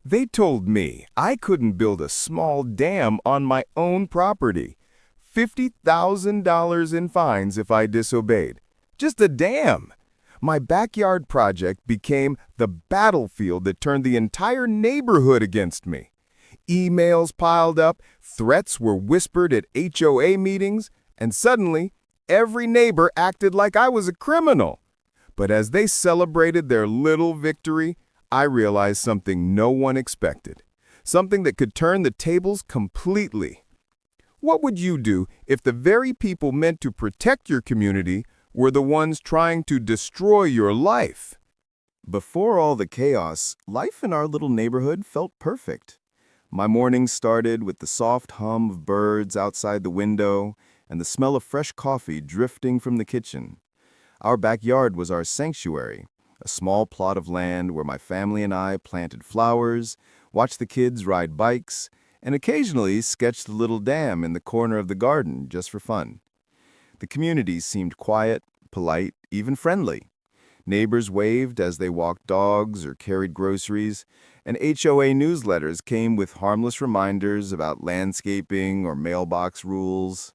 They told me I couldn't build a small dam on my own property. $50,000 in fines if I disobeyed. Just a dam. My backyard project became the battlefield that turned the entire neighborhood against me. Emails piled up, threats were whispered at HOA meetings, and suddenly, every neighbor acted like I was a criminal. But as they celebrated their little victory, I realized something no one expected. Something that could turn the tables completely. What would you do if the very people meant to protect your community were the ones trying to destroy your life? Before all the chaos, life in our little neighborhood felt perfect. My mornings started with the soft hum of birds outside the window and the smell of fresh coffee drifting from the kitchen. Our backyard was our sanctuary, a small plot of land where my family and I planted flowers, watched the kids ride bikes, and occasionally sketched a little dam in the corner of the garden just for fun. The community seemed quiet, polite, even friendly. Neighbors waved as they walked dogs or carried groceries, and HOA newsletters came with harmless reminders about landscaping or mailbox rules.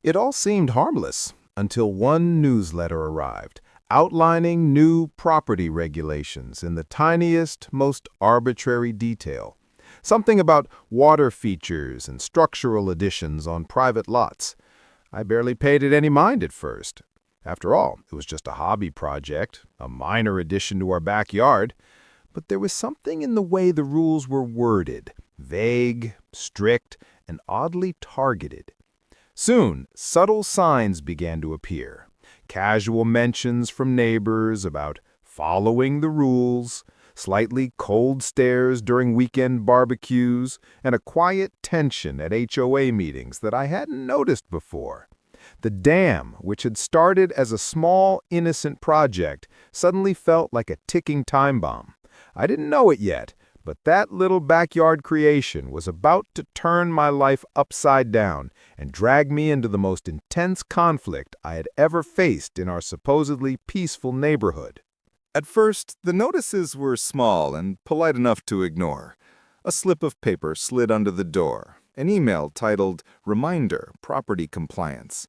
It all seemed harmless until one newsletter arrived, outlining new property regulations in the tiniest, most arbitrary detail. Something about water features and structural additions on private lots. I barely paid it any mind at first. After all, it was just a hobby project, a minor addition to our backyard. But there was something in the way the rules were worded, vague, strict, and oddly targeted. Soon, subtle signs began to appear. Casual mentions from neighbors about following the rules, slightly cold stares during weekend barbecues, and a quiet tension at HOA meetings that I hadn't noticed before. The dam, which had started as a small, innocent project, suddenly felt like a ticking time bomb. I didn't know it yet, but that little backyard creation was about to turn my life upside down and drag me into the most intense conflict I had ever faced in our supposedly peaceful neighborhood. At first, the notices were small and polite enough to ignore. A slip of paper slid under the door, an email titled Reminder, Property Compliance.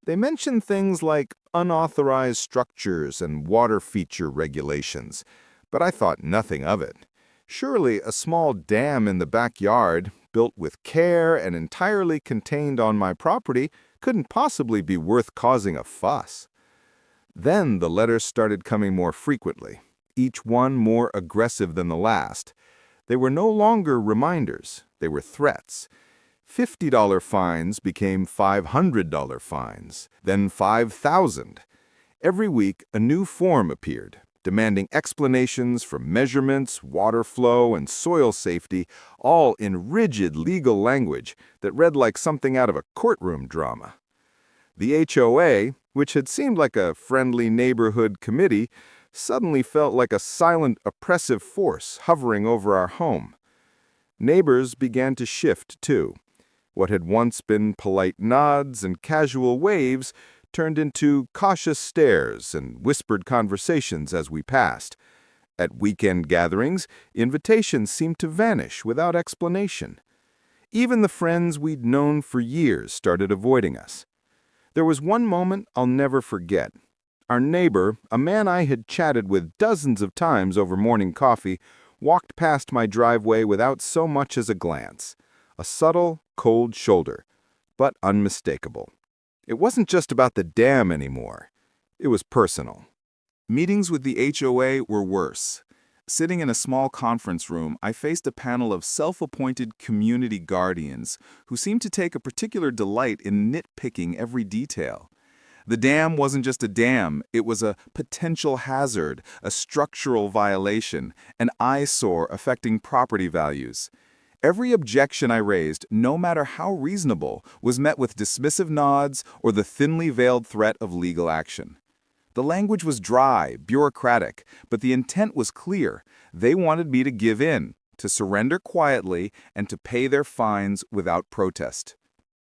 They mentioned things like unauthorized structures and water feature regulations, but I thought nothing of it. Surely a small dam in the backyard, built with care and entirely contained on my property, couldn't possibly be worth causing a fuss. Then the letters started coming more frequently, each one more aggressive than the last. They were no longer reminders, they were threats. $50 fines became $500 fines, then $5,000. Every week, a new form appeared, demanding explanations for measurements, water flow, and soil safety, all in rigid legal language that read like something out of a courtroom drama. The HOA, which had seemed like a friendly neighborhood committee, suddenly felt like a silent, oppressive force hovering over our home. Neighbors began to shift, too. What had once been polite nods and casual waves turned into cautious stares and whispered conversations as we passed. At weekend gatherings, invitations seemed to vanish without explanation. Even the friends we'd known for years started avoiding us. There was one moment I'll never forget. Our neighbor, a man I had chatted with dozens of times over morning coffee, walked past my driveway without so much as a glance. A subtle, cold shoulder, but unmistakable. It wasn't just about the dam anymore. It was personal. Meetings with the HOA were worse. Sitting in a small conference room, I faced a panel of self-appointed community guardians who seemed to take a particular delight in nitpicking every detail. The dam wasn't just a dam, it was a potential hazard, a structural violation, an eyesore affecting property values. Every objection I raised, no matter how reasonable, was met with dismissive nods or the thinly veiled threat of legal action. The language was dry, bureaucratic, but the intent was clear. They wanted me to give in, to surrender quietly, and to pay their fines without protest.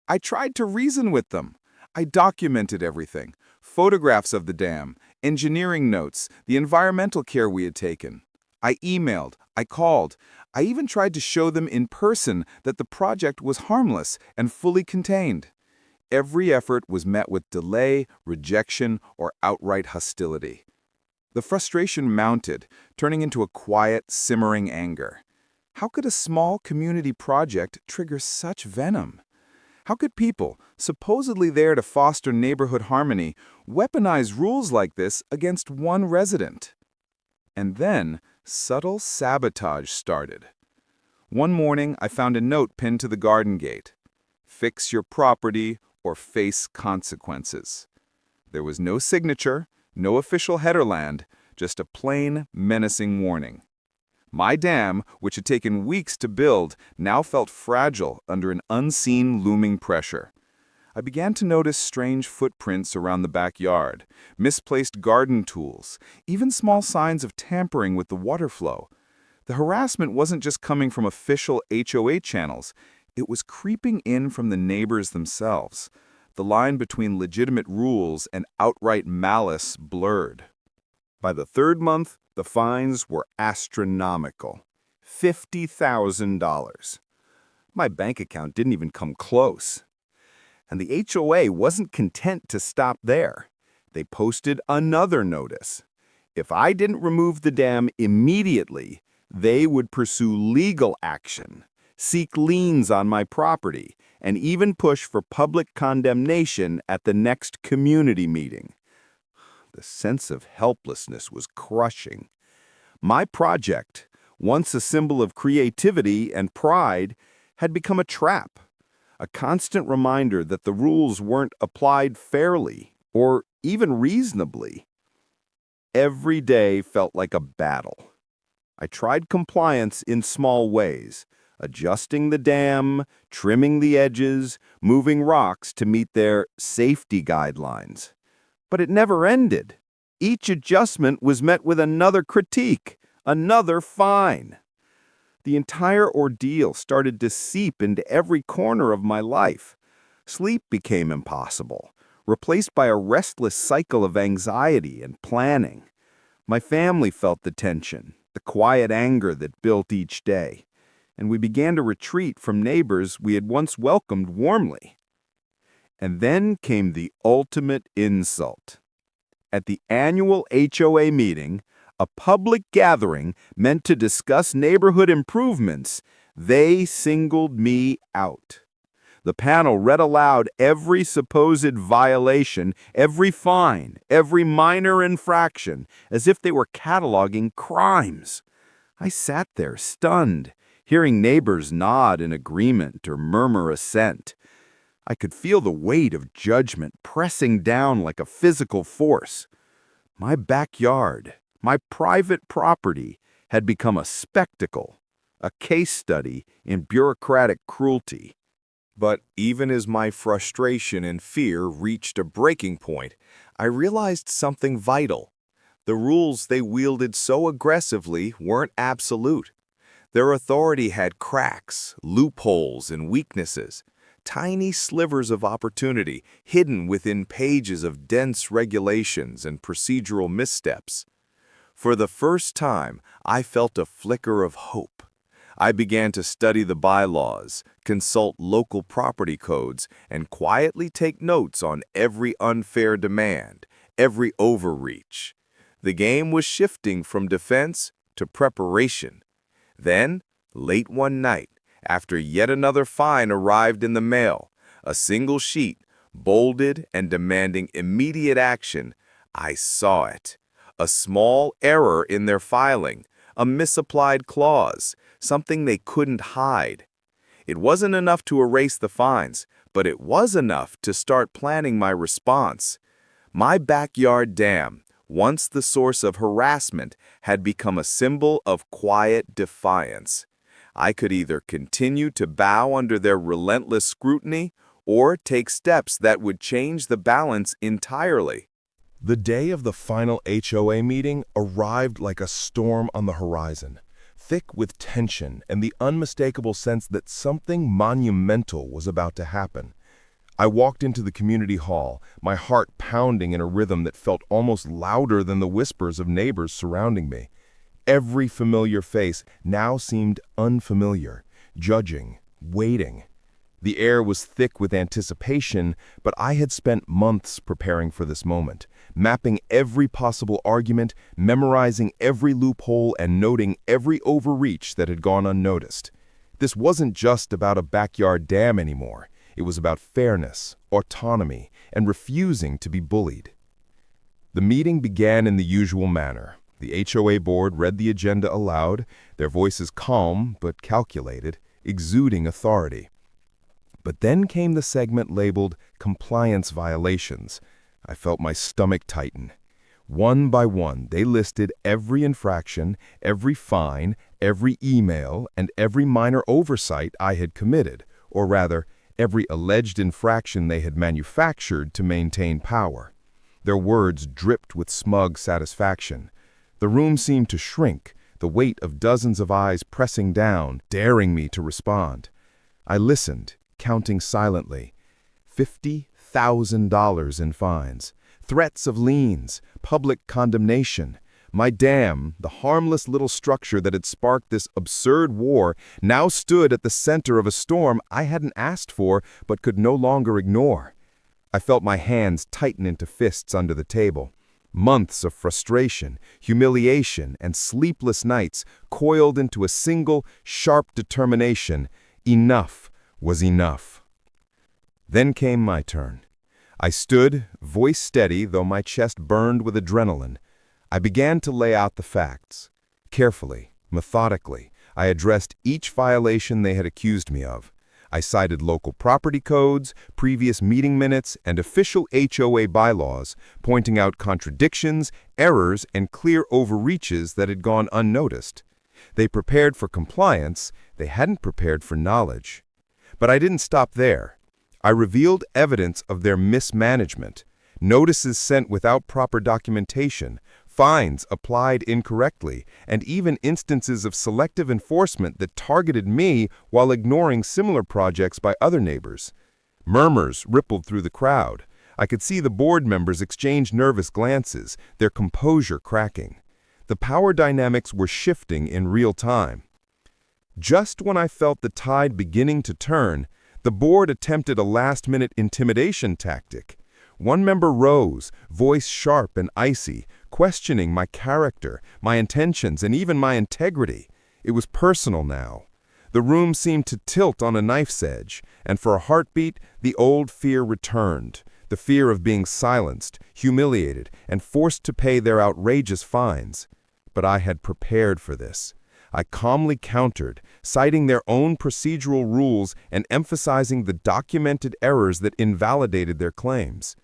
I tried to reason with them. I documented everything, photographs of the dam, engineering notes, the environmental care we had taken. I emailed, I called, I even tried to show them in person that the project was harmless and fully contained. Every effort was met with delay, rejection, or outright hostility. The frustration mounted, turning into a quiet, simmering anger. How could a small community project trigger such venom? How could people, supposedly there to foster neighborhood harmony, weaponize rules like this against one resident? And then, subtle sabotage started. One morning, I found a note pinned to the garden gate. Fix your property or face consequences. There was no signature, no official headerland, just a plain, menacing warning. My dam, which had taken weeks to build, now felt fragile under an unseen looming pressure. I began to notice strange footprints around the backyard, misplaced garden tools, even small signs of tampering with the water flow. The harassment wasn't just coming from official HOA channels, it was creeping in from the neighbors themselves. The line between legitimate rules and outright malice blurred. By the third month, the fines were astronomical. $50,000. My bank account didn't even come close. And the HOA wasn't content to stop there. They posted another notice. If I didn't remove the dam immediately, they would pursue legal action, seek liens on my property, and even push for public condemnation at the next community meeting. The sense of helplessness was crushing. My project, once a symbol of creativity and pride, had become a trap, a constant reminder that the rules weren't applied fairly or even reasonably. Every day felt like a battle. I tried compliance in small ways, adjusting the dam, trimming the edges, moving rocks to meet their safety guidelines. But it never ended. Each adjustment was met with another critique, another fine. The entire ordeal started to seep into every corner of my life. Sleep became impossible, replaced by a restless cycle of anxiety and planning. My family felt the tension, the quiet anger that built each day, and we began to retreat from neighbors we had once welcomed warmly. And then came the ultimate insult. At the annual HOA meeting, a public gathering meant to discuss neighborhood improvements, they singled me out. The panel read aloud every supposed violation, every fine, every minor infraction, as if they were cataloging crimes. I sat there stunned, hearing neighbors nod in agreement or murmur assent. I could feel the weight of judgment pressing down like a physical force. My backyard, my private property, had become a spectacle, a case study in bureaucratic cruelty. But even as my frustration and fear reached a breaking point, I realized something vital. The rules they wielded so aggressively weren't absolute. Their authority had cracks, loopholes, and weaknesses. Tiny slivers of opportunity hidden within pages of dense regulations and procedural missteps. For the first time, I felt a flicker of hope. I began to study the bylaws, consult local property codes, and quietly take notes on every unfair demand, every overreach. The game was shifting from defense to preparation. Then, late one night, after yet another fine arrived in the mail, a single sheet, bolded and demanding immediate action, I saw it. A small error in their filing, a misapplied clause, something they couldn't hide. It wasn't enough to erase the fines, but it was enough to start planning my response. My backyard dam, once the source of harassment, had become a symbol of quiet defiance. I could either continue to bow under their relentless scrutiny or take steps that would change the balance entirely. The day of the final HOA meeting arrived like a storm on the horizon, thick with tension and the unmistakable sense that something monumental was about to happen. I walked into the community hall, my heart pounding in a rhythm that felt almost louder than the whispers of neighbors surrounding me. Every familiar face now seemed unfamiliar, judging, waiting. The air was thick with anticipation, but I had spent months preparing for this moment, mapping every possible argument, memorizing every loophole, and noting every overreach that had gone unnoticed. This wasn't just about a backyard dam anymore. It was about fairness, autonomy, and refusing to be bullied. The meeting began in the usual manner. The HOA board read the agenda aloud, their voices calm but calculated, exuding authority. But then came the segment labeled Compliance Violations. I felt my stomach tighten. One by one, they listed every infraction, every fine, every email, and every minor oversight I had committed, or rather, every alleged infraction they had manufactured to maintain power. Their words dripped with smug satisfaction. The room seemed to shrink, the weight of dozens of eyes pressing down, daring me to respond. I listened, counting silently. $50,000 in fines, threats of liens, public condemnation. My dam, the harmless little structure that had sparked this absurd war, now stood at the center of a storm I hadn't asked for but could no longer ignore. I felt my hands tighten into fists under the table. Months of frustration, humiliation, and sleepless nights coiled into a single, sharp determination. Enough was enough. Then came my turn. I stood, voice steady, though my chest burned with adrenaline. I began to lay out the facts. Carefully, methodically, I addressed each violation they had accused me of. I cited local property codes, previous meeting minutes, and official HOA bylaws, pointing out contradictions, errors, and clear overreaches that had gone unnoticed. They prepared for compliance, they hadn't prepared for knowledge. But I didn't stop there. I revealed evidence of their mismanagement, notices sent without proper documentation, fines applied incorrectly, and even instances of selective enforcement that targeted me while ignoring similar projects by other neighbors. Murmurs rippled through the crowd. I could see the board members exchange nervous glances, their composure cracking. The power dynamics were shifting in real time. Just when I felt the tide beginning to turn, the board attempted a last-minute intimidation tactic. One member rose, voice sharp and icy, questioning my character, my intentions, and even my integrity. It was personal now. The room seemed to tilt on a knife's edge, and for a heartbeat, the old fear returned, the fear of being silenced, humiliated, and forced to pay their outrageous fines. But I had prepared for this. I calmly countered, citing their own procedural rules and emphasizing the documented errors that invalidated their claims.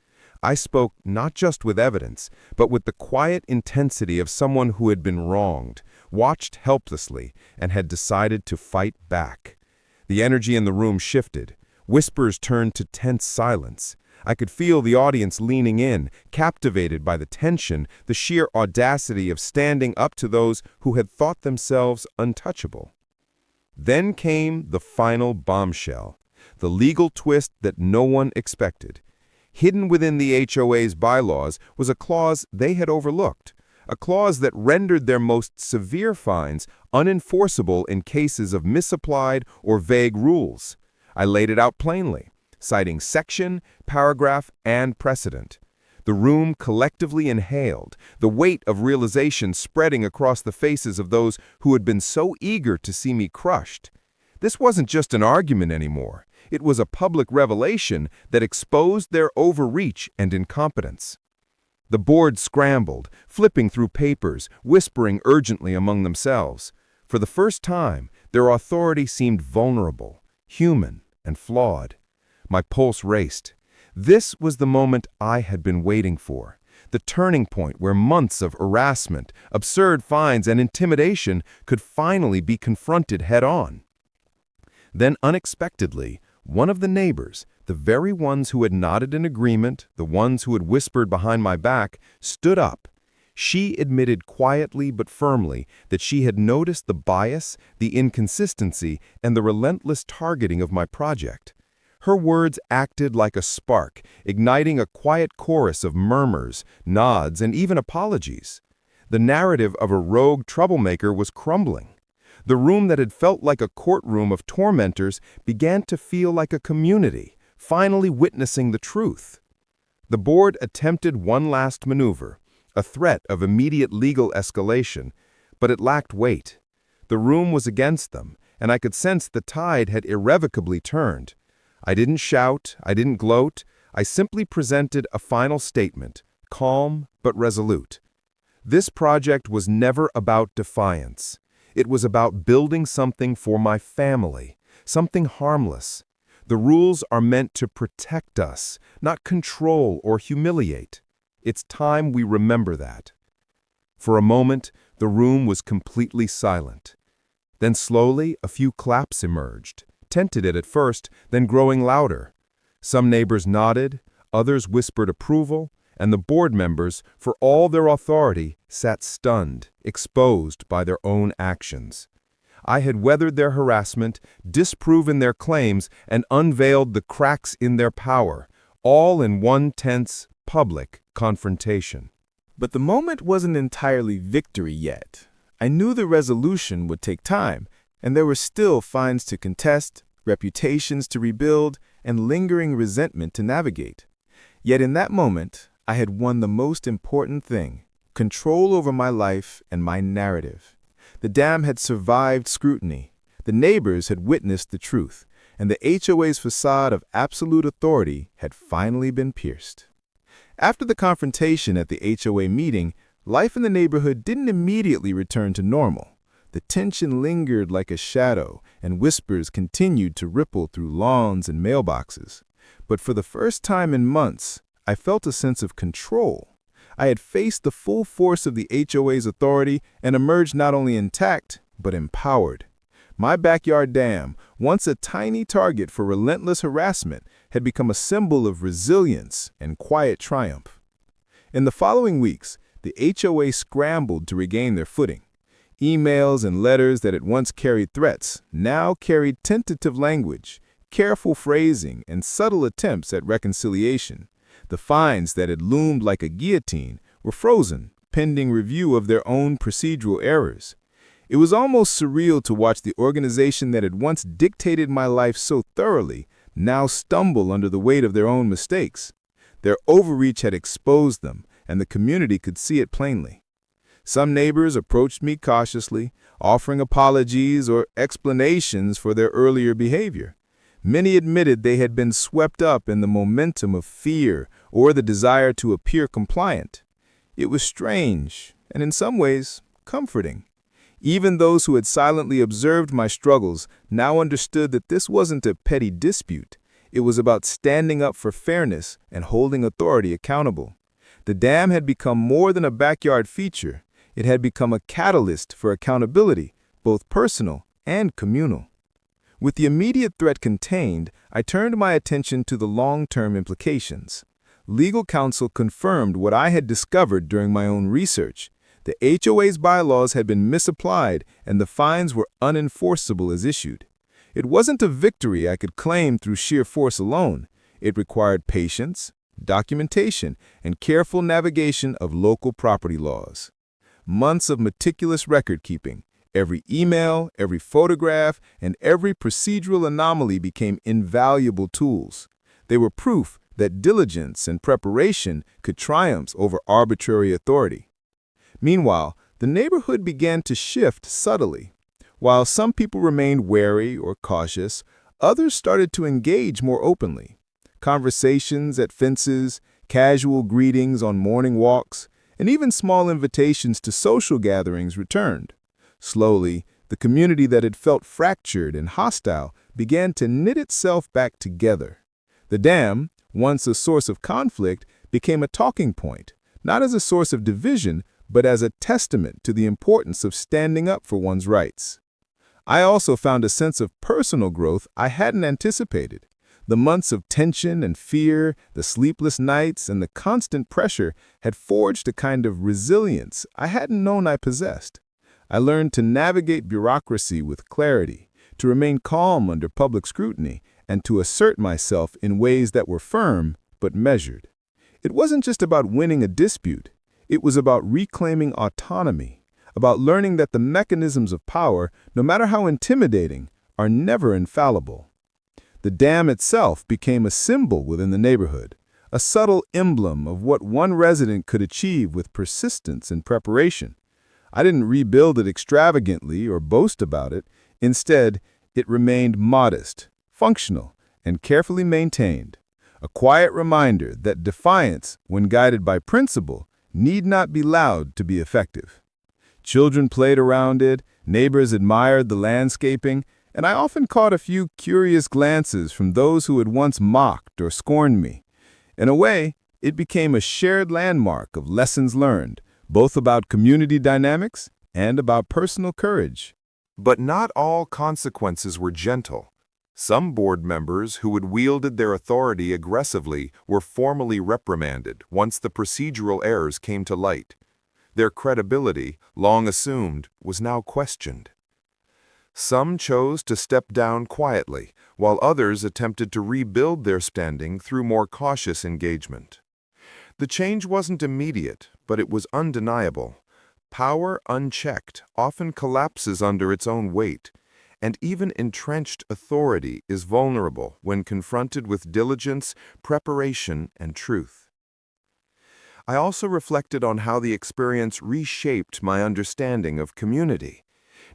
I spoke not just with evidence, but with the quiet intensity of someone who had been wronged, watched helplessly, and had decided to fight back. The energy in the room shifted. Whispers turned to tense silence. I could feel the audience leaning in, captivated by the tension, the sheer audacity of standing up to those who had thought themselves untouchable. Then came the final bombshell, the legal twist that no one expected. Hidden within the HOA's bylaws was a clause they had overlooked, a clause that rendered their most severe fines unenforceable in cases of misapplied or vague rules. I laid it out plainly, citing section, paragraph, and precedent. The room collectively inhaled, the weight of realization spreading across the faces of those who had been so eager to see me crushed. This wasn't just an argument anymore. It was a public revelation that exposed their overreach and incompetence. The board scrambled, flipping through papers, whispering urgently among themselves. For the first time, their authority seemed vulnerable, human, and flawed. My pulse raced. This was the moment I had been waiting for, the turning point where months of harassment, absurd fines, and intimidation could finally be confronted head-on. Then, unexpectedly, one of the neighbors, the very ones who had nodded in agreement, the ones who had whispered behind my back, stood up. She admitted quietly but firmly that she had noticed the bias, the inconsistency, and the relentless targeting of my project. Her words acted like a spark, igniting a quiet chorus of murmurs, nods, and even apologies. The narrative of a rogue troublemaker was crumbling. The room that had felt like a courtroom of tormentors began to feel like a community, finally witnessing the truth. The board attempted one last maneuver, a threat of immediate legal escalation, but it lacked weight. The room was against them, and I could sense the tide had irrevocably turned. I didn't shout, I didn't gloat, I simply presented a final statement, calm but resolute. This project was never about defiance. It was about building something for my family, something harmless. The rules are meant to protect us, not control or humiliate. It's time we remember that. For a moment, the room was completely silent. Then slowly, a few claps emerged, tentative at first, then growing louder. Some neighbors nodded, others whispered approval, and the board members, for all their authority, sat stunned, exposed by their own actions. I had weathered their harassment, disproven their claims, and unveiled the cracks in their power, all in one tense, public confrontation. But the moment wasn't entirely victory yet. I knew the resolution would take time, and there were still fines to contest, reputations to rebuild, and lingering resentment to navigate. Yet in that moment, I had won the most important thing: control over my life and my narrative. The dam had survived scrutiny. The neighbors had witnessed the truth, and the HOA's facade of absolute authority had finally been pierced. After the confrontation at the HOA meeting, life in the neighborhood didn't immediately return to normal. The tension lingered like a shadow, and whispers continued to ripple through lawns and mailboxes. But for the first time in months, I felt a sense of control. I had faced the full force of the HOA's authority and emerged not only intact, but empowered. My backyard dam, once a tiny target for relentless harassment, had become a symbol of resilience and quiet triumph. In the following weeks, the HOA scrambled to regain their footing. Emails and letters that had once carried threats now carried tentative language, careful phrasing, and subtle attempts at reconciliation. The fines that had loomed like a guillotine were frozen, pending review of their own procedural errors. It was almost surreal to watch the organization that had once dictated my life so thoroughly now stumble under the weight of their own mistakes. Their overreach had exposed them, and the community could see it plainly. Some neighbors approached me cautiously, offering apologies or explanations for their earlier behavior. Many admitted they had been swept up in the momentum of fear or the desire to appear compliant. It was strange, and in some ways, comforting. Even those who had silently observed my struggles now understood that this wasn't a petty dispute. It was about standing up for fairness and holding authority accountable. The dam had become more than a backyard feature. It had become a catalyst for accountability, both personal and communal. With the immediate threat contained, I turned my attention to the long-term implications. Legal counsel confirmed what I had discovered during my own research. The HOA's bylaws had been misapplied, and the fines were unenforceable as issued. It wasn't a victory I could claim through sheer force alone. It required patience, documentation, and careful navigation of local property laws. Months of meticulous record-keeping. Every email, every photograph, and every procedural anomaly became invaluable tools. They were proof that diligence and preparation could triumph over arbitrary authority. Meanwhile, the neighborhood began to shift subtly. While some people remained wary or cautious, others started to engage more openly. Conversations at fences, casual greetings on morning walks, and even small invitations to social gatherings returned. Slowly, the community that had felt fractured and hostile began to knit itself back together. The dam, once a source of conflict, became a talking point, not as a source of division, but as a testament to the importance of standing up for one's rights. I also found a sense of personal growth I hadn't anticipated. The months of tension and fear, the sleepless nights, and the constant pressure had forged a kind of resilience I hadn't known I possessed. I learned to navigate bureaucracy with clarity, to remain calm under public scrutiny, and to assert myself in ways that were firm but measured. It wasn't just about winning a dispute. It was about reclaiming autonomy, about learning that the mechanisms of power, no matter how intimidating, are never infallible. The dam itself became a symbol within the neighborhood, a subtle emblem of what one resident could achieve with persistence and preparation. I didn't rebuild it extravagantly or boast about it. Instead, it remained modest, functional, and carefully maintained. A quiet reminder that defiance, when guided by principle, need not be loud to be effective. Children played around it, neighbors admired the landscaping, and I often caught a few curious glances from those who had once mocked or scorned me. In a way, it became a shared landmark of lessons learned, both about community dynamics and about personal courage. But not all consequences were gentle. Some board members who had wielded their authority aggressively were formally reprimanded once the procedural errors came to light. Their credibility, long assumed, was now questioned. Some chose to step down quietly, while others attempted to rebuild their standing through more cautious engagement. The change wasn't immediate, but it was undeniable. Power unchecked often collapses under its own weight, and even entrenched authority is vulnerable when confronted with diligence, preparation, and truth. I also reflected on how the experience reshaped my understanding of community.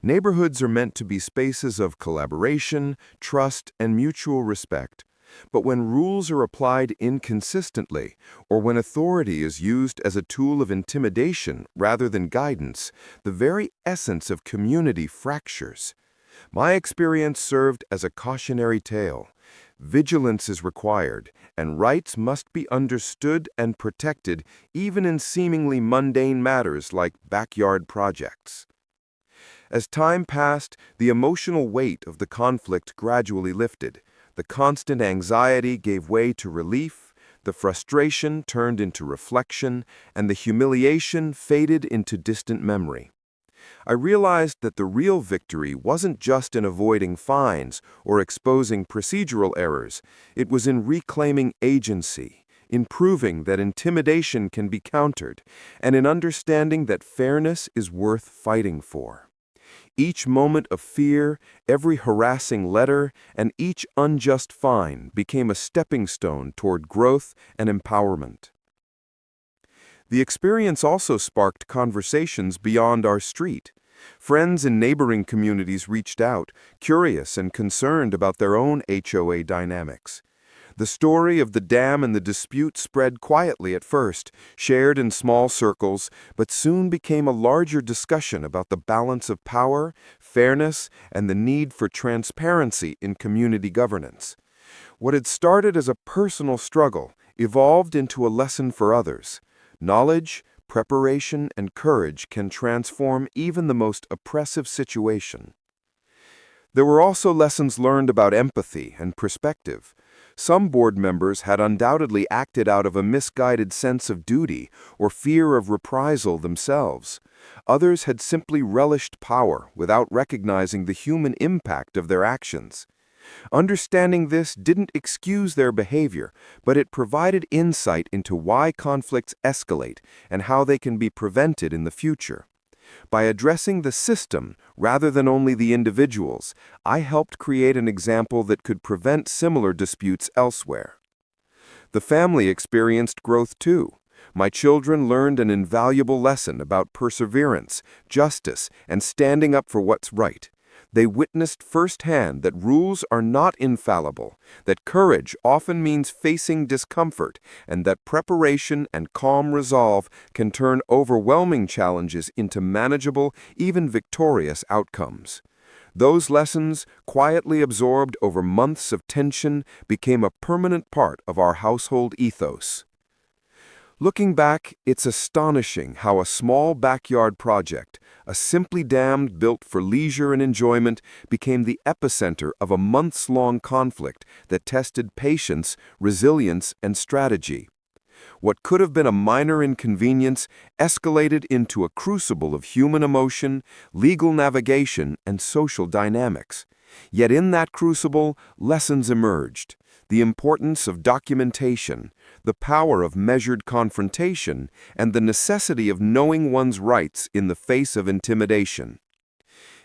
Neighborhoods are meant to be spaces of collaboration, trust, and mutual respect. But when rules are applied inconsistently, or when authority is used as a tool of intimidation rather than guidance, the very essence of community fractures. My experience served as a cautionary tale. Vigilance is required, and rights must be understood and protected even in seemingly mundane matters like backyard projects. As time passed, the emotional weight of the conflict gradually lifted. The constant anxiety gave way to relief, the frustration turned into reflection, and the humiliation faded into distant memory. I realized that the real victory wasn't just in avoiding fines or exposing procedural errors. It was in reclaiming agency, in proving that intimidation can be countered, and in understanding that fairness is worth fighting for. Each moment of fear, every harassing letter, and each unjust fine became a stepping stone toward growth and empowerment. The experience also sparked conversations beyond our street. Friends in neighboring communities reached out, curious and concerned about their own HOA dynamics. The story of the dam and the dispute spread quietly at first, shared in small circles, but soon became a larger discussion about the balance of power, fairness, and the need for transparency in community governance. What had started as a personal struggle evolved into a lesson for others. Knowledge, preparation, and courage can transform even the most oppressive situation. There were also lessons learned about empathy and perspective. Some board members had undoubtedly acted out of a misguided sense of duty or fear of reprisal themselves. Others had simply relished power without recognizing the human impact of their actions. Understanding this didn't excuse their behavior, but it provided insight into why conflicts escalate and how they can be prevented in the future. By addressing the system rather than only the individuals, I helped create an example that could prevent similar disputes elsewhere. The family experienced growth too. My children learned an invaluable lesson about perseverance, justice, and standing up for what's right. They witnessed firsthand that rules are not infallible, that courage often means facing discomfort, and that preparation and calm resolve can turn overwhelming challenges into manageable, even victorious outcomes. Those lessons, quietly absorbed over months of tension, became a permanent part of our household ethos. Looking back, it's astonishing how a small backyard project, a simply dam built for leisure and enjoyment, became the epicenter of a months-long conflict that tested patience, resilience, and strategy. What could have been a minor inconvenience escalated into a crucible of human emotion, legal navigation, and social dynamics. Yet in that crucible, lessons emerged. the importance of documentation, the power of measured confrontation, and the necessity of knowing one's rights in the face of intimidation.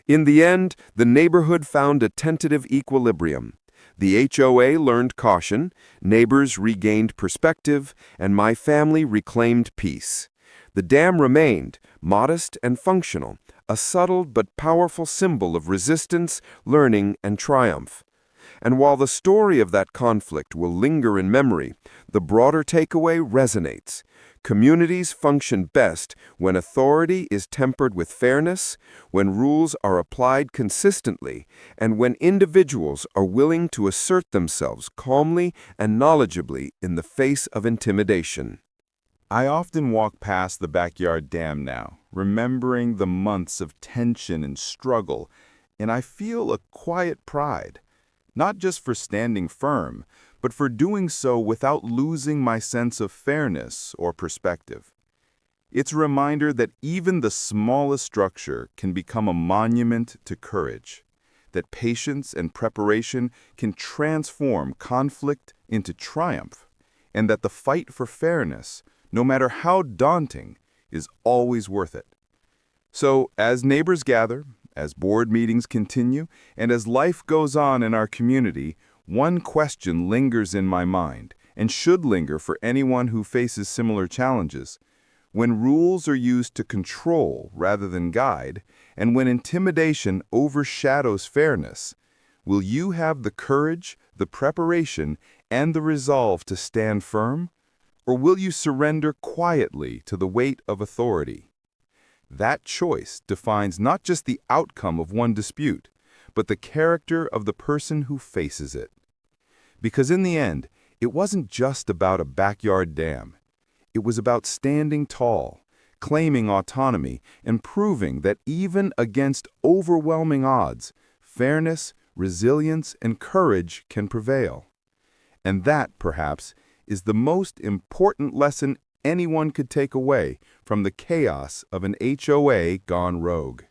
In the end, the neighborhood found a tentative equilibrium. The HOA learned caution, neighbors regained perspective, and my family reclaimed peace. The dam remained, modest and functional, a subtle but powerful symbol of resistance, learning, and triumph. And while the story of that conflict will linger in memory, the broader takeaway resonates. Communities function best when authority is tempered with fairness, when rules are applied consistently, and when individuals are willing to assert themselves calmly and knowledgeably in the face of intimidation. I often walk past the backyard dam now, remembering the months of tension and struggle, and I feel a quiet pride, not just for standing firm, but for doing so without losing my sense of fairness or perspective. It's a reminder that even the smallest structure can become a monument to courage, that patience and preparation can transform conflict into triumph, and that the fight for fairness, no matter how daunting, is always worth it. So, as neighbors gather, as board meetings continue, and as life goes on in our community, one question lingers in my mind, and should linger for anyone who faces similar challenges. When rules are used to control rather than guide, and when intimidation overshadows fairness, will you have the courage, the preparation, and the resolve to stand firm? Or will you surrender quietly to the weight of authority? That choice defines not just the outcome of one dispute, but the character of the person who faces it. Because in the end, it wasn't just about a backyard dam. It was about standing tall, claiming autonomy, and proving that even against overwhelming odds, fairness, resilience, and courage can prevail. And that, perhaps, is the most important lesson anyone could take away from the chaos of an HOA gone rogue.